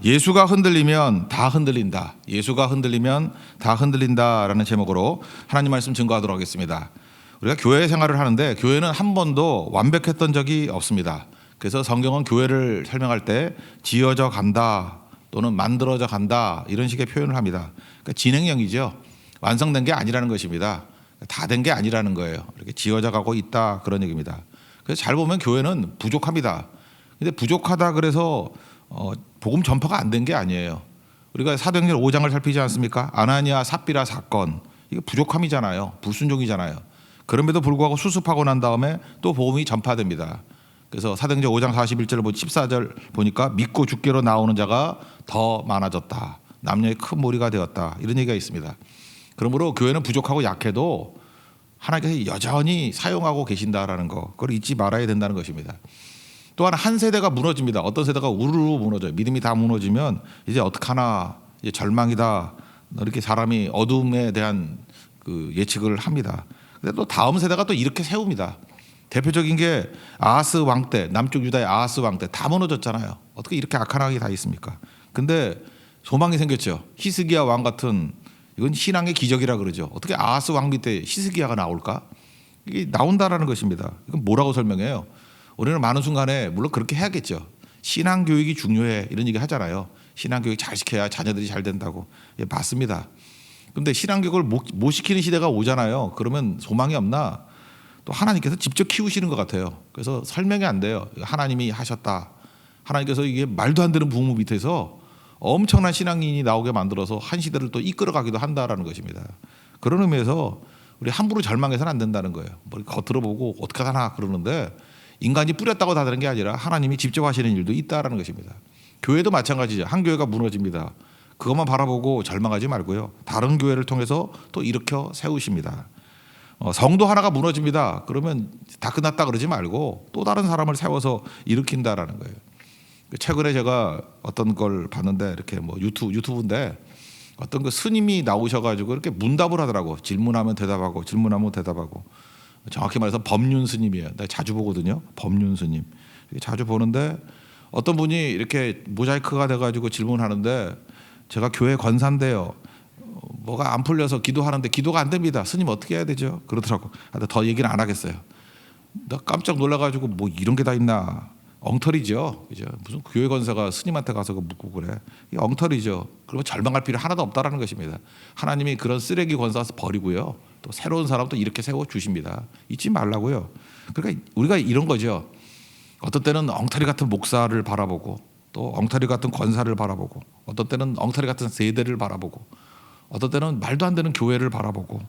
예수가 흔들리면 다 흔들린다. 예수가 흔들리면 다 흔들린다라는 제목으로 하나님 말씀 증거하도록 하겠습니다. 우리가 교회 생활을 하는데 교회는 한 번도 완벽했던 적이 없습니다. 그래서 성경은 교회를 설명할 때 지어져 간다 또는 만들어져 간다 이런 식의 표현을 합니다. 그러니까 진행형이죠. 완성된 게 아니라는 것입니다. 다 된 게 아니라는 거예요. 이렇게 지어져 가고 있다 그런 얘기입니다. 그래서 잘 보면 교회는 부족합니다. 근데 부족하다 그래서 복음 전파가 안 된 게 아니에요. 우리가 사도행전 5장을 살피지 않습니까? 아나니아 삽비라 사건 이게 부족함이잖아요. 불순종이잖아요. 그럼에도 불구하고 수습하고 난 다음에 또 복음이 전파됩니다. 그래서 사도행전 5장 41절 14절 보니까 믿고 죽기로 나오는 자가 더 많아졌다. 남녀의 큰 무리가 되었다. 이런 얘기가 있습니다. 그러므로 교회는 부족하고 약해도 하나님께서 여전히 사용하고 계신다라는 거, 그걸 잊지 말아야 된다는 것입니다. 또한 한 세대가 무너집니다. 어떤 세대가 우르르 무너져요. 믿음이 다 무너지면 이제 어떡하나, 이제 절망이다. 이렇게 사람이 어둠에 대한 그 예측을 합니다. 근데 또 다음 세대가 또 이렇게 세웁니다. 대표적인 게 아하스 왕 때, 남쪽 유다의 아하스 왕 때 다 무너졌잖아요. 어떻게 이렇게 악한 왕이 다 있습니까? 근데 소망이 생겼죠. 히스기야 왕 같은, 이건 신앙의 기적이라 그러죠. 어떻게 아하스 왕 밑에 히스기야가 나올까? 이게 나온다라는 것입니다. 이건 뭐라고 설명해요? 우리는 많은 순간에 물론 그렇게 해야겠죠. 신앙 교육이 중요해 이런 얘기 하잖아요. 신앙 교육 잘 시켜야 자녀들이 잘 된다고. 예, 맞습니다. 그런데 신앙 교육을 못 시키는 시대가 오잖아요. 그러면 소망이 없나? 또 하나님께서 직접 키우시는 것 같아요. 그래서 설명이 안 돼요. 하나님이 하셨다. 하나님께서 이게 말도 안 되는 부모 밑에서 엄청난 신앙인이 나오게 만들어서 한 시대를 또 이끌어가기도 한다라는 것입니다. 그런 의미에서 우리 함부로 절망해서는 안 된다는 거예요. 뭐 겉으로 보고 어떻게 하나 그러는데 인간이 뿌렸다고 다 되는 게 아니라 하나님이 직접 하시는 일도 있다라는 것입니다. 교회도 마찬가지죠. 한 교회가 무너집니다. 그것만 바라보고 절망하지 말고요. 다른 교회를 통해서 또 일으켜 세우십니다. 성도 하나가 무너집니다. 그러면 다 끝났다 그러지 말고 또 다른 사람을 세워서 일으킨다라는 거예요. 최근에 제가 어떤 걸 봤는데 이렇게 뭐 유튜브인데 어떤 그 스님이 나오셔가지고 이렇게 문답을 하더라고. 질문하면 대답하고 질문하면 대답하고. 정확히 말해서 법륜 스님이에요. 내가 자주 보거든요. 법륜 스님. 자주 보는데 어떤 분이 이렇게 모자이크가 돼가지고 질문하는데 제가 교회 권사인데요. 뭐가 안 풀려서 기도하는데 기도가 안 됩니다. 스님 어떻게 해야 되죠? 그러더라고. 더 얘기는 안 하겠어요. 나 깜짝 놀라가지고 뭐 이런 게 다 있나. 엉터리죠. 그죠? 무슨 교회 권사가 스님한테 가서 묻고 그래. 이게 엉터리죠. 그러면 절망할 필요 하나도 없다라는 것입니다. 하나님이 그런 쓰레기 권사 버리고요. 또 새로운 사람도 이렇게 세워 주십니다. 잊지 말라고요. 그러니까 우리가 이런 거죠. 어떤 때는 엉터리 같은 목사를 바라보고 또 엉터리 같은 권사를 바라보고 어떤 때는 엉터리 같은 세대를 바라보고 어떤 때는 말도 안 되는 교회를 바라보고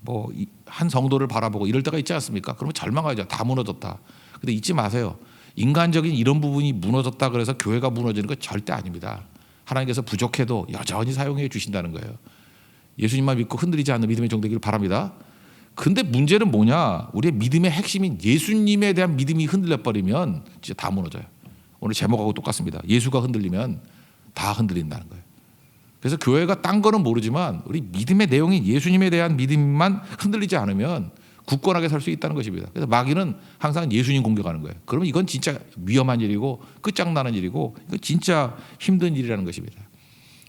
뭐 한 성도를 바라보고 이럴 때가 있지 않습니까? 그러면 절망하죠. 다 무너졌다. 근데 잊지 마세요. 인간적인 이런 부분이 무너졌다 그래서 교회가 무너지는 건 절대 아닙니다. 하나님께서 부족해도 여전히 사용해 주신다는 거예요. 예수님만 믿고 흔들리지 않는 믿음의 종 되기를 바랍니다. 근데 문제는 뭐냐? 우리의 믿음의 핵심인 예수님에 대한 믿음이 흔들려버리면 진짜 다 무너져요. 오늘 제목하고 똑같습니다. 예수가 흔들리면 다 흔들린다는 거예요. 그래서 교회가 딴 거는 모르지만 우리 믿음의 내용인 예수님에 대한 믿음만 흔들리지 않으면 굳건하게 살 수 있다는 것입니다. 그래서 마귀는 항상 예수님 공격하는 거예요. 그러면 이건 진짜 위험한 일이고 끝장나는 일이고 이건 진짜 힘든 일이라는 것입니다.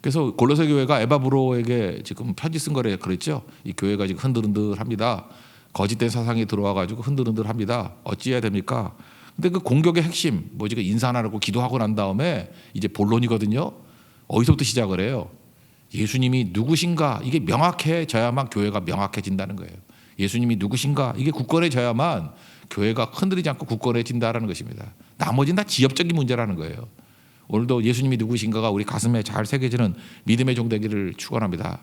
그래서 골로새 교회가 에바브로에게 지금 편지 쓴 거래 그랬죠. 이 교회가 지금 흔들흔들합니다. 거짓된 사상이 들어와가지고 흔들흔들합니다. 어찌해야 됩니까? 근데 그 공격의 핵심 뭐 지금 인사하라고 기도하고 난 다음에 이제 본론이거든요. 어디서부터 시작을 해요? 예수님이 누구신가 이게 명확해져야만 교회가 명확해진다는 거예요. 예수님이 누구신가 이게 굳건해져야만 교회가 흔들리지 않고 굳건해진다는 것입니다. 나머지는 다 지엽적인 문제라는 거예요. 오늘도 예수님이 누구신가가 우리 가슴에 잘 새겨지는 믿음의 종 되기를 축원합니다.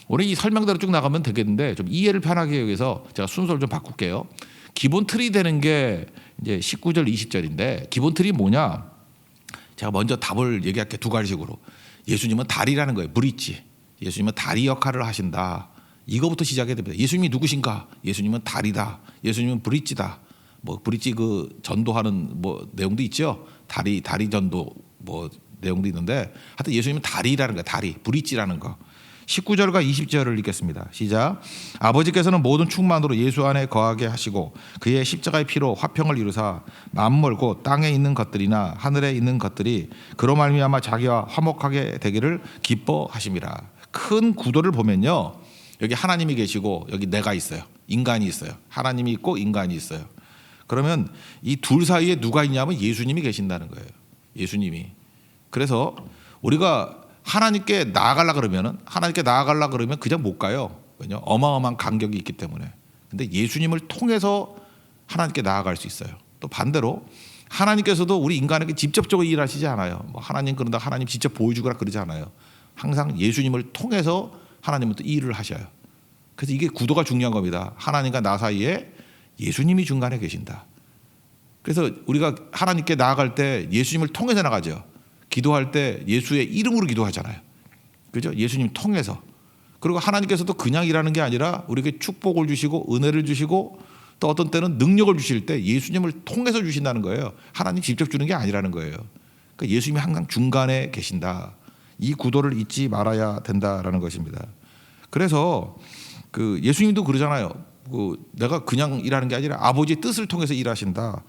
오늘 이 설명대로 쭉 나가면 되겠는데 좀 이해를 편하게 하기 위해서 제가 순서를 좀 바꿀게요. 기본 틀이 되는 게 이제 19절 20절인데 기본 틀이 뭐냐? 제가 먼저 답을 얘기할게요. 두 가지식으로. 예수님은 다리라는 거예요. 브릿지. 예수님은 다리 역할을 하신다. 이거부터 시작해야 됩니다. 예수님이 누구신가? 예수님은 다리다. 예수님은 브릿지다. 뭐 브릿지 그 전도하는 뭐 내용도 있죠. 다리 전도 뭐 내용도 있는데 하여튼 예수님은 다리라는 거예요. 다리, 브릿지라는 거. 19절과 20절을 읽겠습니다. 시작. 아버지께서는 모든 충만으로 예수 안에 거하게 하시고 그의 십자가의 피로 화평을 이루사 만물 곧 땅에 있는 것들이나 하늘에 있는 것들이 그로 말미암아 자기와 화목하게 되기를 기뻐하심이라. 큰 구도를 보면요, 여기 하나님이 계시고 여기 내가 있어요. 인간이 있어요. 하나님이 있고 인간이 있어요. 그러면 이 둘 사이에 누가 있냐면 예수님이 계신다는 거예요. 예수님이. 그래서 우리가 하나님께 나아가려 그러면 그냥 못 가요. 왜냐? 어마어마한 간격이 있기 때문에. 근데 예수님을 통해서 하나님께 나아갈 수 있어요. 또 반대로 하나님께서도 우리 인간에게 직접적으로 일하시지 않아요. 뭐 하나님 그런다 하나님 직접 보여주거나 그러지 않아요. 항상 예수님을 통해서 하나님은 또 일을 하셔요. 그래서 이게 구도가 중요한 겁니다. 하나님과 나 사이에 예수님이 중간에 계신다. 그래서 우리가 하나님께 나아갈 때 예수님을 통해서 나가죠. 기도할 때 예수의 이름으로 기도하잖아요. 그죠? 예수님 통해서. 그리고 하나님께서도 그냥 일하는 게 아니라 우리에게 축복을 주시고 은혜를 주시고 또 어떤 때는 능력을 주실 때 예수님을 통해서 주신다는 거예요. 하나님 직접 주는 게 아니라는 거예요. 그러니까 예수님이 항상 중간에 계신다. 이 구도를 잊지 말아야 된다라는 것입니다. 그래서 그 예수님도 그러잖아요. 내가 그냥 일하는 게 아니라 아버지의 뜻을 통해서 일하신다.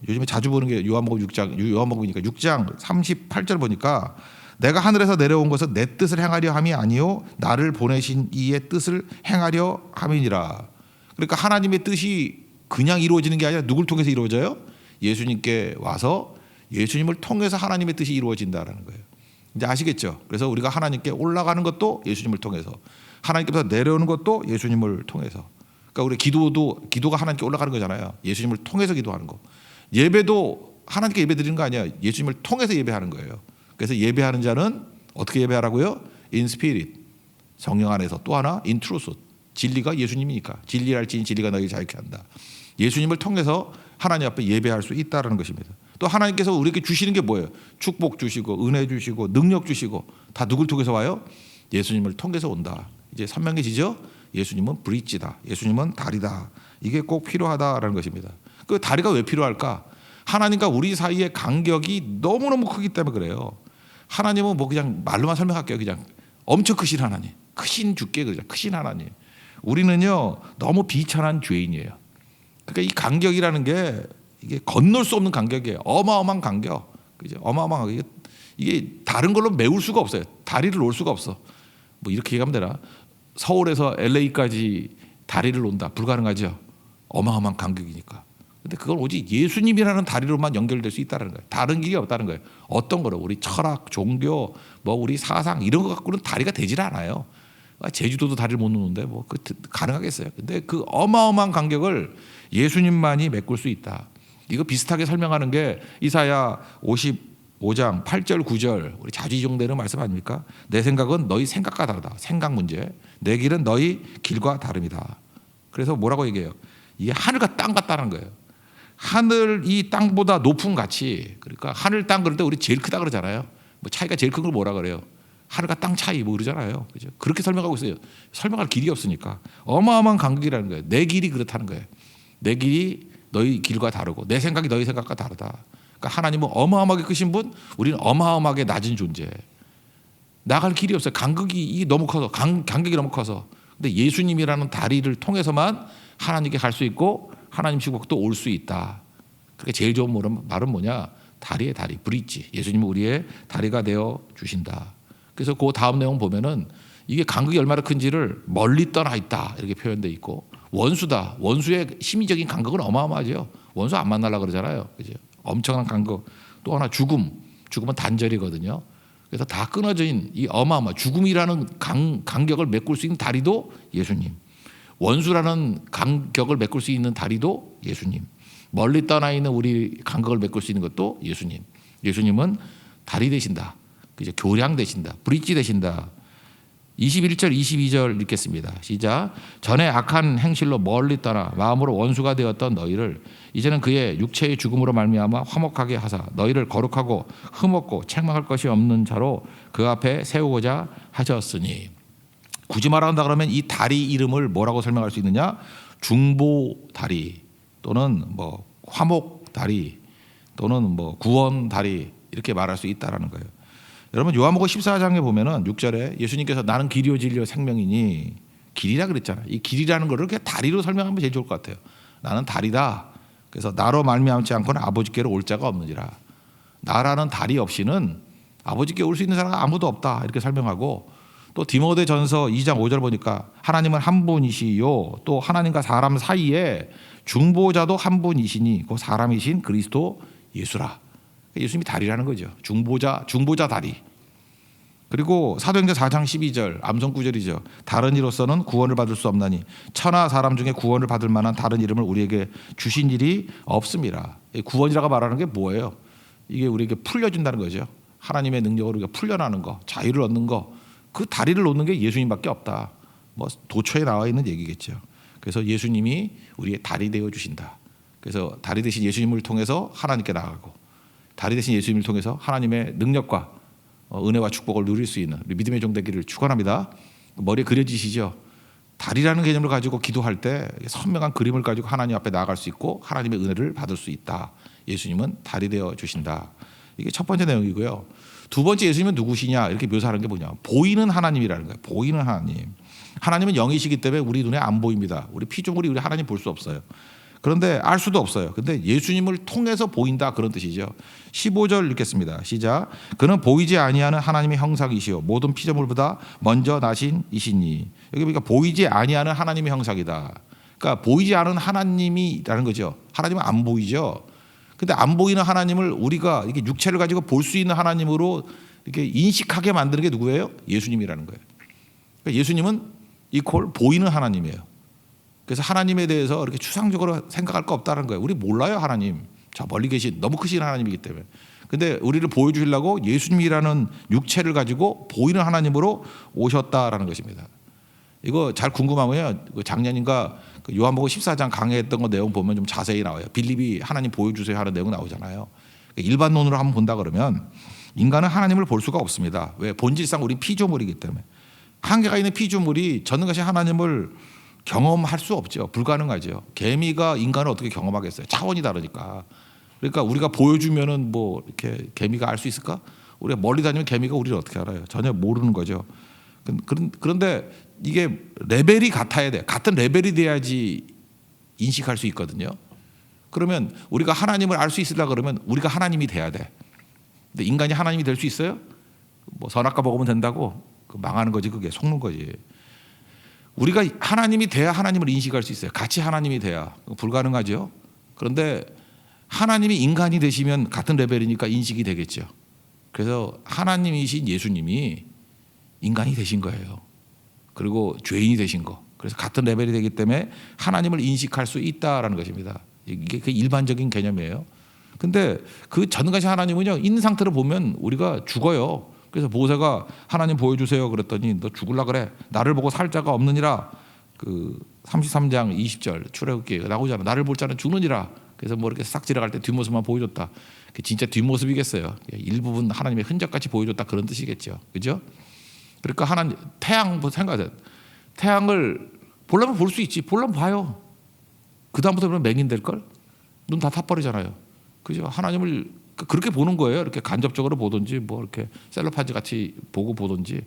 요즘에 자주 보는 게 요한복음이니까 6장 38절 보니까 내가 하늘에서 내려온 것은 내 뜻을 행하려 함이 아니요 나를 보내신 이의 뜻을 행하려 함이니라. 그러니까 하나님의 뜻이 그냥 이루어지는 게 아니라 누굴 통해서 이루어져요? 예수님께 와서 예수님을 통해서 하나님의 뜻이 이루어진다라는 거예요. 이제 아시겠죠? 그래서 우리가 하나님께 올라가는 것도 예수님을 통해서, 하나님께서 내려오는 것도 예수님을 통해서. 그러니까 우리 기도가 하나님께 올라가는 거잖아요. 예수님을 통해서 기도하는 거. 예배도 하나님께 예배 드리는 거 아니야. 예수님을 통해서 예배하는 거예요. 그래서 예배하는 자는 어떻게 예배하라고요? In spirit, 성령 안에서. 또 하나 in truth, 진리가 예수님이니까. 진리랄지니 진리가 너희를 자유케 한다. 예수님을 통해서 하나님 앞에 예배할 수 있다는 것입니다. 또 하나님께서 우리에게 주시는 게 뭐예요? 축복 주시고 은혜 주시고 능력 주시고 다 누굴 통해서 와요? 예수님을 통해서 온다. 이제 선명해지죠? 예수님은 브릿지다. 예수님은 다리다. 이게 꼭 필요하다라는 것입니다. 그 다리가 왜 필요할까? 하나님과 우리 사이의 간격이 너무너무 크기 때문에 그래요. 하나님은 뭐 그냥 말로만 설명할게요. 그냥 엄청 크신 하나님, 크신 주께 그냥 크신 하나님. 우리는요 너무 비천한 죄인이에요. 그러니까 이 간격이라는 게 이게 건널 수 없는 간격이에요. 어마어마한 간격, 그죠? 어마어마하게 이게 다른 걸로 메울 수가 없어요. 다리를 놓을 수가 없어. 뭐 이렇게 얘기하면 되나? 서울에서 LA까지 다리를 놓는다 불가능하죠. 어마어마한 간격이니까. 근데 그건 오직 예수님이라는 다리로만 연결될 수 있다는 거예요. 다른 길이 없다는 거예요. 어떤 거로 우리 철학, 종교, 뭐 우리 사상 이런 거 갖고는 다리가 되질 않아요. 제주도도 다리를 못 놓는데 뭐 그 가능하겠어요. 근데 그 어마어마한 간격을 예수님만이 메꿀 수 있다. 이거 비슷하게 설명하는 게 이사야 55장 8절 9절 우리 자주 인용되는 말씀 아닙니까? 내 생각은 너희 생각과 다르다. 생각 문제. 내 길은 너희 길과 다릅니다. 그래서 뭐라고 얘기해요? 이게 하늘과 땅 같다는 거예요. 하늘이 땅보다 높은 가치. 그러니까 하늘 땅 그럴 때 우리 제일 크다 그러잖아요. 뭐 차이가 제일 큰 걸 뭐라 그래요? 하늘과 땅 차이 뭐 그러잖아요. 그죠? 그렇게 설명하고 있어요. 설명할 길이 없으니까. 어마어마한 간격이라는 거예요. 내 길이 그렇다는 거예요. 내 길이 너희 길과 다르고 내 생각이 너희 생각과 다르다. 그러니까 하나님은 어마어마하게 크신 분, 우리는 어마어마하게 낮은 존재. 나갈 길이 없어요. 간격이 너무 커서, 간격이 너무 커서. 근데 예수님이라는 다리를 통해서만 하나님께 갈 수 있고 하나님 축복도 올 수 있다. 그러니까 제일 좋은 말은 뭐냐? 다리의 다리, 브릿지. 예수님은 우리의 다리가 되어 주신다. 그래서 그 다음 내용 보면은 이게 간격이 얼마나 큰지를 멀리 떠나 있다 이렇게 표현되어 있고, 원수다. 원수의 심리적인 간격은 어마어마하죠. 원수 안 만나려고 그러잖아요. 그죠? 엄청난 간격. 또 하나 죽음은 단절이거든요. 그래서 다 끊어진 이 어마어마 죽음이라는 간격을 메꿀 수 있는 다리도 예수님. 원수라는 간격을 메꿀 수 있는 다리도 예수님. 멀리 떠나 있는 우리 간격을 메꿀 수 있는 것도 예수님. 예수님은 다리 되신다. 그죠? 교량 되신다. 브릿지 되신다. 21절 22절 읽겠습니다. 시작. 전에 악한 행실로 멀리 떠나 마음으로 원수가 되었던 너희를 이제는 그의 육체의 죽음으로 말미암아 화목하게 하사 너희를 거룩하고 흠없고 책망할 것이 없는 자로 그 앞에 세우고자 하셨으니. 굳이 말한다 그러면 이 다리 이름을 뭐라고 설명할 수 있느냐? 중보 다리 또는 뭐 화목 다리 또는 뭐 구원 다리 이렇게 말할 수 있다라는 거예요. 여러분 요한복음 14장에 보면은 6절에 예수님께서 나는 길이요 진리요 생명이니 길이라 그랬잖아요. 이 길이라는 거를 그냥 다리로 설명하면 제일 좋을 것 같아요. 나는 다리다. 그래서 나로 말미암지 않고는 아버지께로 올 자가 없느니라. 나라는 다리 없이는 아버지께 올 수 있는 사람은 아무도 없다. 이렇게 설명하고 또 디모데전서 2장 5절 보니까 하나님은 한 분이시요 또 하나님과 사람 사이에 중보자도 한 분이시니 그 사람이신 그리스도 예수라. 예수님이 다리라는 거죠. 중보자 다리. 그리고 사도행전 4장 12절 암송 구절이죠. 다른 이로서는 구원을 받을 수 없나니 천하 사람 중에 구원을 받을 만한 다른 이름을 우리에게 주신 일이 없습니다. 구원이라고 말하는 게 뭐예요? 이게 우리에게 풀려준다는 거죠. 하나님의 능력으로 우리가 풀려나는 거, 자유를 얻는 거, 그 다리를 놓는 게 예수님밖에 없다. 뭐 도처에 나와 있는 얘기겠죠. 그래서 예수님이 우리의 다리 되어 주신다. 그래서 다리 대신 예수님을 통해서 하나님께 나아가고 다리 대신 예수님을 통해서 하나님의 능력과 은혜와 축복을 누릴 수 있는 우리 믿음의 종 되기를 축원합니다. 머리에 그려지시죠? 다리라는 개념을 가지고 기도할 때 선명한 그림을 가지고 하나님 앞에 나아갈 수 있고 하나님의 은혜를 받을 수 있다. 예수님은 다리 되어 주신다. 이게 첫 번째 내용이고요. 두 번째 예수님은 누구시냐 이렇게 묘사하는 게 뭐냐. 보이는 하나님이라는 거예요. 보이는 하나님. 하나님은 영이시기 때문에 우리 눈에 안 보입니다. 우리 피조물이 우리 하나님 볼 수 없어요. 그런데 알 수도 없어요. 근데 예수님을 통해서 보인다 그런 뜻이죠. 15절 읽겠습니다. 시작. 그는 보이지 아니하는 하나님의 형상이시요 모든 피조물보다 먼저 나신 이시니. 여기 보니까 보이지 아니하는 하나님의 형상이다. 그러니까 보이지 않은 하나님이라는 거죠. 하나님은 안 보이죠. 근데 안 보이는 하나님을 우리가 이게 육체를 가지고 볼 수 있는 하나님으로 이렇게 인식하게 만드는 게 누구예요? 예수님이라는 거예요. 그러니까 예수님은 이퀄 보이는 하나님이에요. 그래서 하나님에 대해서 이렇게 추상적으로 생각할 거 없다는 거예요. 우리 몰라요, 하나님. 저 멀리 계신 너무 크신 하나님이기 때문에. 근데 우리를 보여주시려고 예수님이라는 육체를 가지고 보이는 하나님으로 오셨다라는 것입니다. 이거 잘 궁금하면요. 작년인가 요한복음 14장 강의했던 거 내용 보면 좀 자세히 나와요. 빌립이 하나님 보여주세요 하는 내용 나오잖아요. 일반론으로 한번 본다 그러면 인간은 하나님을 볼 수가 없습니다. 왜? 본질상 우리 피조물이기 때문에. 한계가 있는 피조물이 전능하신 하나님을 경험할 수 없죠. 불가능하죠. 개미가 인간을 어떻게 경험하겠어요? 차원이 다르니까. 그러니까 우리가 보여주면은 뭐 이렇게 개미가 알 수 있을까? 우리가 멀리 다니면 개미가 우리를 어떻게 알아요? 전혀 모르는 거죠. 그런데 이게 레벨이 같아야 돼. 같은 레벨이 돼야지 인식할 수 있거든요. 그러면 우리가 하나님을 알 수 있으려 그러면 우리가 하나님이 돼야 돼. 근데 인간이 하나님이 될 수 있어요? 뭐 선악과 먹으면 된다고? 망하는 거지. 그게 속는 거지. 우리가 하나님이 돼야 하나님을 인식할 수 있어요. 같이 하나님이 돼야. 불가능하죠. 그런데 하나님이 인간이 되시면 같은 레벨이니까 인식이 되겠죠. 그래서 하나님이신 예수님이 인간이 되신 거예요. 그리고 죄인이 되신 거. 그래서 같은 레벨이 되기 때문에 하나님을 인식할 수 있다라는 것입니다. 이게 그 일반적인 개념이에요. 근데 그 전능하신 하나님은요, 있는 상태로 보면 우리가 죽어요. 그래서 모세가 하나님 보여주세요 그랬더니 너 죽을라 그래. 나를 보고 살 자가 없느니라. 그 33장 20절 출애굽기 나오잖아. 나를 볼 자는 죽느니라. 그래서 뭐 이렇게 싹 지나갈 때 뒷모습만 보여줬다. 진짜 뒷모습이겠어요. 일부분 하나님의 흔적같이 보여줬다 그런 뜻이겠죠. 그죠? 그러니까 하나님 태양 생각하세요. 태양을 보려면 볼 수 있지. 보려면 봐요. 그 다음부터 그러면 맹인 될 걸. 눈 다 타버리잖아요. 그죠? 하나님을 그렇게 보는 거예요. 이렇게 간접적으로 보든지 뭐 이렇게 셀로판지 같이 보고 보든지.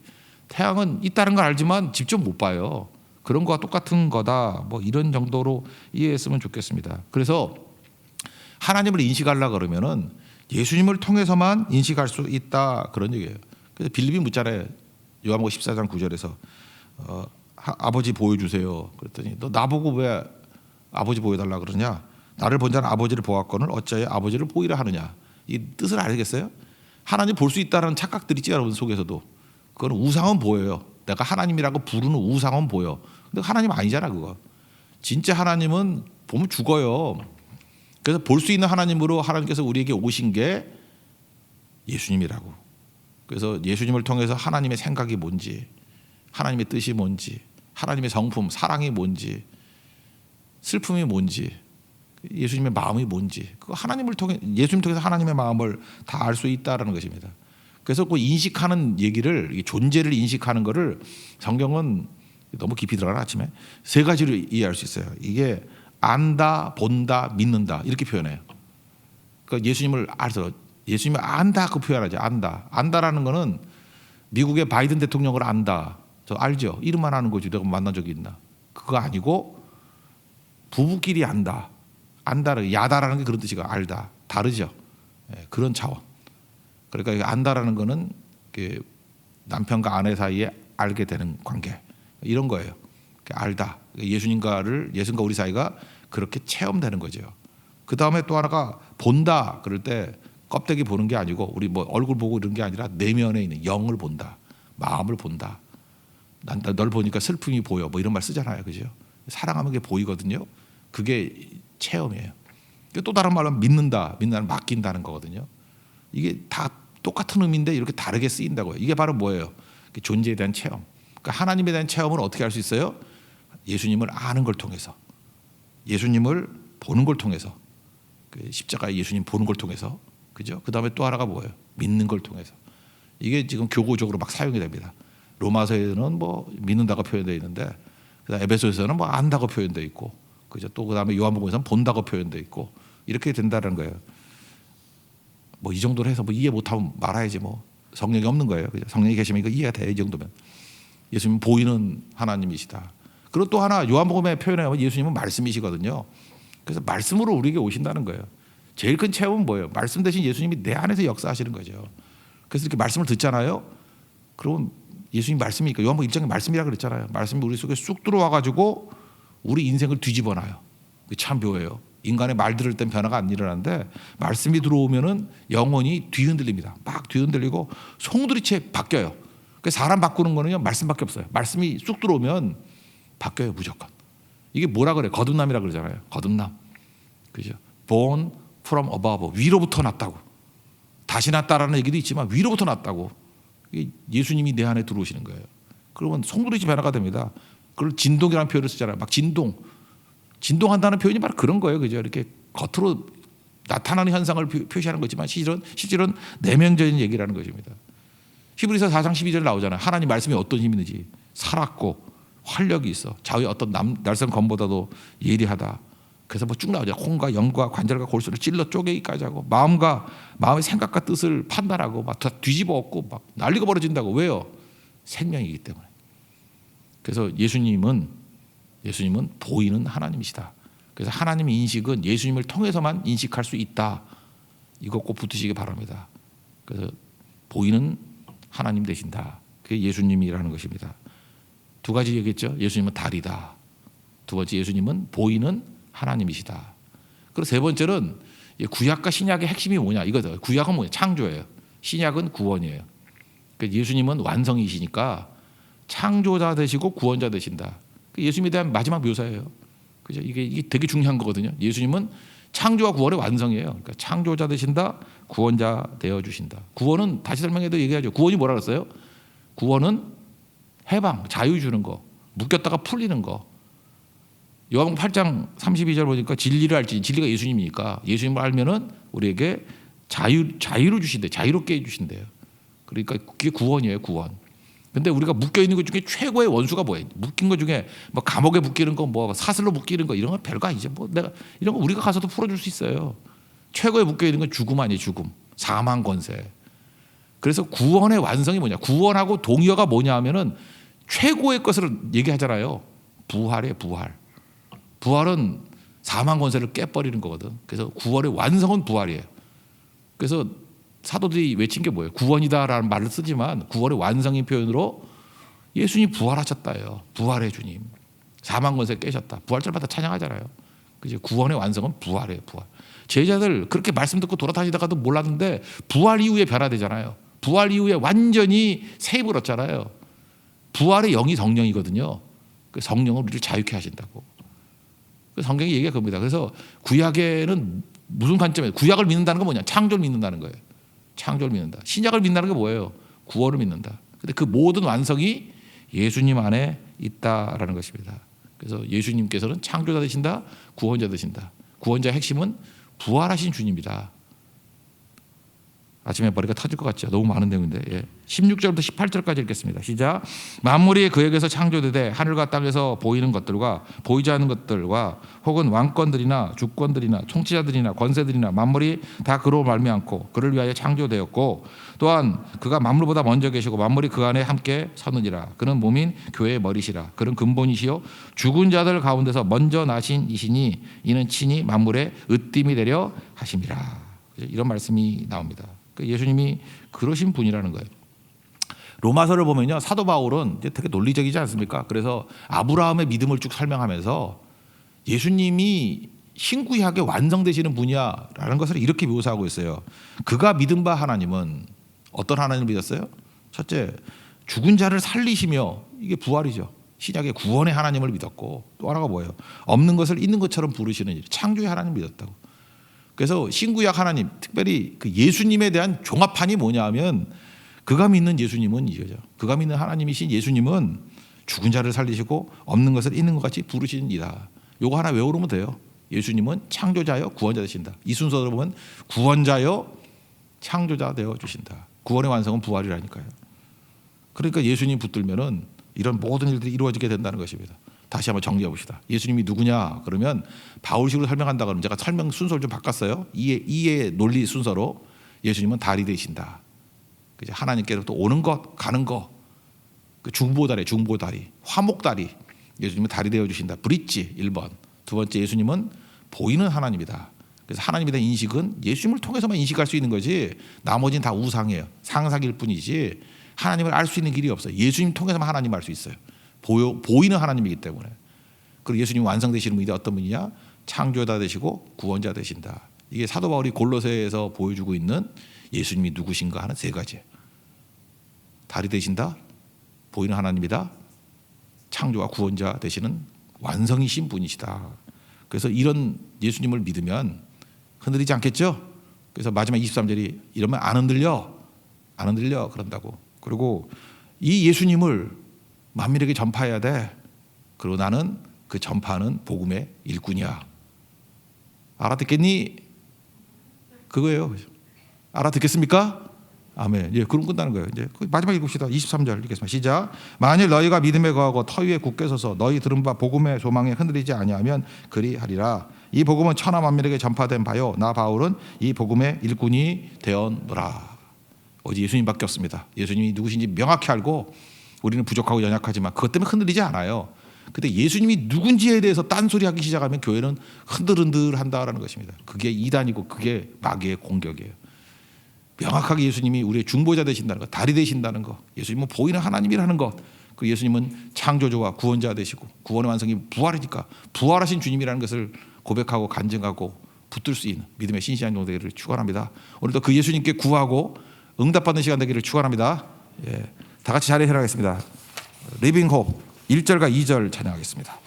태양은 있다는 걸 알지만 직접 못 봐요. 그런 거와 똑같은 거다. 뭐 이런 정도로 이해했으면 좋겠습니다. 그래서 하나님을 인식하려고 그러면은 예수님을 통해서만 인식할 수 있다 그런 얘기예요. 그래서 빌립이 묻잖아요. 요한복음 14장 9절에서 아버지 보여주세요. 그랬더니 너 나보고 왜 아버지 보여달라 그러냐? 나를 본 자는 아버지를 보았거늘 어찌하여 아버지를 보이라 하느냐? 이 뜻을 알겠어요? 하나님 볼 수 있다는 착각들이 있지 여러분 속에서도. 그건 우상은 보여요. 내가 하나님이라고 부르는 우상은 보여. 근데 하나님 아니잖아 그거. 진짜 하나님은 보면 죽어요. 그래서 볼 수 있는 하나님으로 하나님께서 우리에게 오신 게 예수님이라고. 그래서 예수님을 통해서 하나님의 생각이 뭔지, 하나님의 뜻이 뭔지, 하나님의 성품, 사랑이 뭔지, 슬픔이 뭔지, 예수님의 마음이 뭔지, 그 하나님을 통해 예수님 통해서 하나님의 마음을 다 알 수 있다라는 것입니다. 그래서 그 인식하는 얘기를 존재를 인식하는 거를 성경은 너무 깊이 들어가는 아침에 세 가지로 이해할 수 있어요. 이게 안다, 본다, 믿는다 이렇게 표현해요. 그러니까 예수님을 알아서 예수님이 안다 그 표현하죠. 안다. 안다라는 거는 미국의 바이든 대통령을 안다. 저 알죠? 이름만 아는 거지. 내가 만난 적이 있나? 그거 아니고 부부끼리 안다. 안다는 야다라는 게 그런 뜻이가 알다. 다르죠. 예, 그런 차원. 그러니까 안다라는 거는 남편과 아내 사이에 알게 되는 관계 이런 거예요. 알다. 예수님과 우리 사이가 그렇게 체험되는 거죠. 그 다음에 또 하나가 본다. 그럴 때 껍데기 보는 게 아니고 우리 뭐 얼굴 보고 이런 게 아니라 내면에 있는 영을 본다. 마음을 본다. 난 널 보니까 슬픔이 보여. 뭐 이런 말 쓰잖아요, 그죠? 사랑하면 그게 보이거든요. 그게 체험이에요. 또 다른 말로 믿는다. 믿는다는 맡긴다는 거거든요. 이게 다 똑같은 의미인데 이렇게 다르게 쓰인다고요. 이게 바로 뭐예요? 존재에 대한 체험. 그러니까 하나님에 대한 체험을 어떻게 할 수 있어요? 예수님을 아는 걸 통해서, 예수님을 보는 걸 통해서, 십자가에 예수님 보는 걸 통해서, 그죠? 그 다음에 또 하나가 뭐예요? 믿는 걸 통해서. 이게 지금 교구적으로 막 사용이 됩니다. 로마서에는 뭐 믿는다고 표현되어 있는데, 그다음 에베소에서는 뭐 안다고 표현되어 있고, 그죠? 또 그다음에 요한복음에서는 본다고 표현되어 있고, 이렇게 된다는 거예요. 뭐 이 정도로 해서 뭐 이해 못하면 말아야지 뭐 성령이 없는 거예요. 그죠? 성령이 계시면 이거 이해가 돼. 이 정도면 예수님은 보이는 하나님이시다. 그리고 또 하나 요한복음의 표현에 보면 예수님은 말씀이시거든요. 그래서 말씀으로 우리에게 오신다는 거예요. 제일 큰 체험은 뭐예요? 말씀 대신 예수님이 내 안에서 역사하시는 거죠. 그래서 이렇게 말씀을 듣잖아요. 그러면 예수님 말씀이니까 요한복음 1장에 말씀이라 그랬잖아요. 말씀이 우리 속에 쑥 들어와가지고 우리 인생을 뒤집어놔요. 참 묘해요. 인간의 말 들을 땐 변화가 안 일어나는데 말씀이 들어오면은 영혼이 뒤흔들립니다. 막 뒤흔들리고 송두리째 바뀌어요. 사람 바꾸는 거는요 말씀밖에 없어요. 말씀이 쑥 들어오면 바뀌어요 무조건. 이게 뭐라 그래? 거듭남이라 그러잖아요. 거듭남, 그죠? Born from above, 위로부터 났다고. 다시 났다라는 얘기도 있지만 위로부터 났다고. 예수님이 내 안에 들어오시는 거예요. 그러면 송두리째 변화가 됩니다. 그걸 진동이라는 표현을 쓰잖아요. 막 진동한다는 표현이 바로 그런 거예요, 그죠? 이렇게 겉으로 나타나는 현상을 표시하는 거지만 실질은 내면적인 얘기라는 것입니다. 히브리서 4장 12절 나오잖아요. 하나님 말씀이 어떤 힘이 있는지. 살았고 활력이 있어. 좌우의 어떤 날선 검보다도 예리하다. 그래서 뭐 쭉 나오죠. 혼과 영과 관절과 골수를 찔러 쪼개기까지 하고 마음의 생각과 뜻을 판단하고 막 다 뒤집어 엎고 막 난리가 벌어진다고. 왜요? 생명이기 때문에. 그래서 예수님은 보이는 하나님이시다. 그래서 하나님의 인식은 예수님을 통해서만 인식할 수 있다. 이거 꼭 붙으시기 바랍니다. 그래서 보이는 하나님 되신다. 그게 예수님이라는 것입니다. 두 가지 얘기했죠. 예수님은 달이다. 두 번째, 예수님은 보이는 하나님이시다. 그리고 세 번째는 구약과 신약의 핵심이 뭐냐 이거죠. 구약은 뭐냐? 창조예요. 신약은 구원이에요. 그러니까 예수님은 완성이시니까 창조자 되시고 구원자 되신다. 예수님에 대한 마지막 묘사예요. 그죠? 이게 되게 중요한 거거든요. 예수님은 창조와 구원의 완성이에요. 그러니까 창조자 되신다, 구원자 되어 주신다. 구원은 다시 설명해도 얘기하죠. 구원이 뭐라 그랬어요? 구원은 해방, 자유 주는 거, 묶였다가 풀리는 거. 요한복음 8장 32절 보니까 진리를 알지. 진리가 예수님이니까 예수님을 알면은 우리에게 자유를 주신대, 자유롭게 해주신대요. 그러니까 그게 구원이에요, 구원. 근데 우리가 묶여 있는 것 중에 최고의 원수가 뭐예요? 묶인 것 중에 뭐 감옥에 묶이는 거, 뭐 사슬로 묶이는 거 이런 건 별거 아니죠. 뭐 내가 이런 거 우리가 가서도 풀어줄 수 있어요. 최고에 묶여 있는 건 죽음 아니에요, 죽음, 사망 권세. 그래서 구원의 완성이 뭐냐? 구원하고 동의어가 뭐냐 하면은 최고의 것을 얘기하잖아요. 부활이에요, 부활. 부활은 사망 권세를 깨버리는 거거든. 그래서 구원의 완성은 부활이에요. 그래서 사도들이 외친 게 뭐예요? 구원이다라는 말을 쓰지만 구원의 완성인 표현으로 예수님 부활하셨다예요. 부활의 주님. 사망 권세 깨셨다. 부활절마다 찬양하잖아요. 그죠? 구원의 완성은 부활이에요. 부활. 제자들 그렇게 말씀 듣고 돌아다니다가도 몰랐는데 부활 이후에 변화되잖아요. 부활 이후에 완전히 새 입을 얻잖아요. 부활의 영이 성령이거든요. 그 성령은 우리를 자유케 하신다고. 성경이 얘기가 그겁니다. 그래서 구약에는 무슨 관점이에요? 구약을 믿는다는 건 뭐냐? 창조를 믿는다는 거예요. 창조를 믿는다. 신약을 믿는다는 게 뭐예요? 구원을 믿는다. 근데 그 모든 완성이 예수님 안에 있다라는 것입니다. 그래서 예수님께서는 창조자 되신다, 구원자 되신다. 구원자의 핵심은 부활하신 주님이다. 아침에 머리가 터질 것 같죠? 너무 많은 내용인데. 예. 16절부터 18절까지 읽겠습니다. 시작. 만물이 그에게서 창조되되 하늘과 땅에서 보이는 것들과 보이지 않는 것들과 혹은 왕권들이나 주권들이나 통치자들이나 권세들이나 만물이 다 그로 말미암고 그를 위하여 창조되었고 또한 그가 만물보다 먼저 계시고 만물이 그 안에 함께 서느니라. 그는 몸인 교회의 머리시라. 그는 근본이시요 죽은 자들 가운데서 먼저 나신 이시니 이는 친히 만물의 으뜸이 되려 하심이라. 이런 말씀이 나옵니다. 예수님이 그러신 분이라는 거예요. 로마서를 보면요, 사도 바울은 이제 되게 논리적이지 않습니까? 그래서 아브라함의 믿음을 쭉 설명하면서 예수님이 신구약에 완성되시는 분이야라는 것을 이렇게 묘사하고 있어요. 그가 믿은 바 하나님은 어떤 하나님을 믿었어요? 첫째, 죽은 자를 살리시며, 이게 부활이죠. 신약의 구원의 하나님을 믿었고, 또 하나가 뭐예요? 없는 것을 있는 것처럼 부르시는 일, 창조의 하나님을 믿었다고. 그래서 신구약 하나님, 특별히 그 예수님에 대한 종합판이 뭐냐 하면 그가 믿는 예수님은 이거죠. 그가 믿는 하나님이신 예수님은 죽은 자를 살리시고 없는 것을 있는 것 같이 부르시는 이다. 요거 하나 외우면 돼요. 예수님은 창조자여 구원자 되신다. 이 순서로 보면 구원자여 창조자 되어 주신다. 구원의 완성은 부활이라니까요. 그러니까 예수님 붙들면은 이런 모든 일들이 이루어지게 된다는 것입니다. 다시 한번 정리해 봅시다. 예수님이 누구냐? 그러면 바울식으로 설명한다 그러면 제가 설명 순서를 좀 바꿨어요. 이의 논리 순서로 예수님은 달이 되신다. 하나님께로부터 오는 것, 가는 것, 그 중보다리, 화목다리, 예수님은 달이 되어 주신다. 브릿지 1번. 두 번째, 예수님은 보이는 하나님이다. 그래서 하나님에 대한 인식은 예수님을 통해서만 인식할 수 있는 거지 나머지는 다 우상이에요. 상상일 뿐이지 하나님을 알 수 있는 길이 없어요. 예수님 통해서만 하나님 알 수 있어요. 보이는 하나님이기 때문에. 그리고 예수님 완성되시는 분이 어떤 분이냐? 창조자 되시고 구원자 되신다. 이게 사도 바울이 골로새에서 보여주고 있는 예수님이 누구신가 하는 세 가지. 달이 되신다, 보이는 하나님이다, 창조와 구원자 되시는 완성이신 분이시다. 그래서 이런 예수님을 믿으면 흔들리지 않겠죠? 그래서 마지막 23절이 이러면 안 흔들려 그런다고. 그리고 이 예수님을 만민에게 전파해야 돼. 그리고 나는 그 전파하는 복음의 일꾼이야. 알아듣겠니? 그거예요. 알아듣겠습니까? 아멘. 예, 그럼 끝나는 거예요. 이제 마지막 읽읍시다. 23절 읽겠습니다. 시작. 만일 너희가 믿음에 거하고 터 위에 굳게 서서 너희 들은 바 복음의 소망에 흔들리지 아니하면 그리하리라. 이 복음은 천하 만민에게 전파된 바요 나 바울은 이 복음의 일꾼이 되었노라. 오직 예수님밖에 없습니다. 예수님이 누구신지 명확히 알고 우리는 부족하고 연약하지만 그것 때문에 흔들리지 않아요. 근데 예수님이 누군지에 대해서 딴소리하기 시작하면 교회는 흔들흔들한다라는 것입니다. 그게 이단이고 그게 마귀의 공격이에요. 명확하게 예수님이 우리의 중보자 되신다는 것, 달이 되신다는 것, 예수님은 보이는 하나님이라는 것, 그 예수님은 창조주와 구원자 되시고 구원의 완성이 부활이니까 부활하신 주님이라는 것을 고백하고 간증하고 붙들 수 있는 믿음의 신실한 종 되기를 축원합니다. 오늘도 그 예수님께 구하고 응답받는 시간 되기를 축원합니다. 예, 다 같이 자리에 일어나겠습니다. 리빙 홉 1절과 2절 찬양하겠습니다.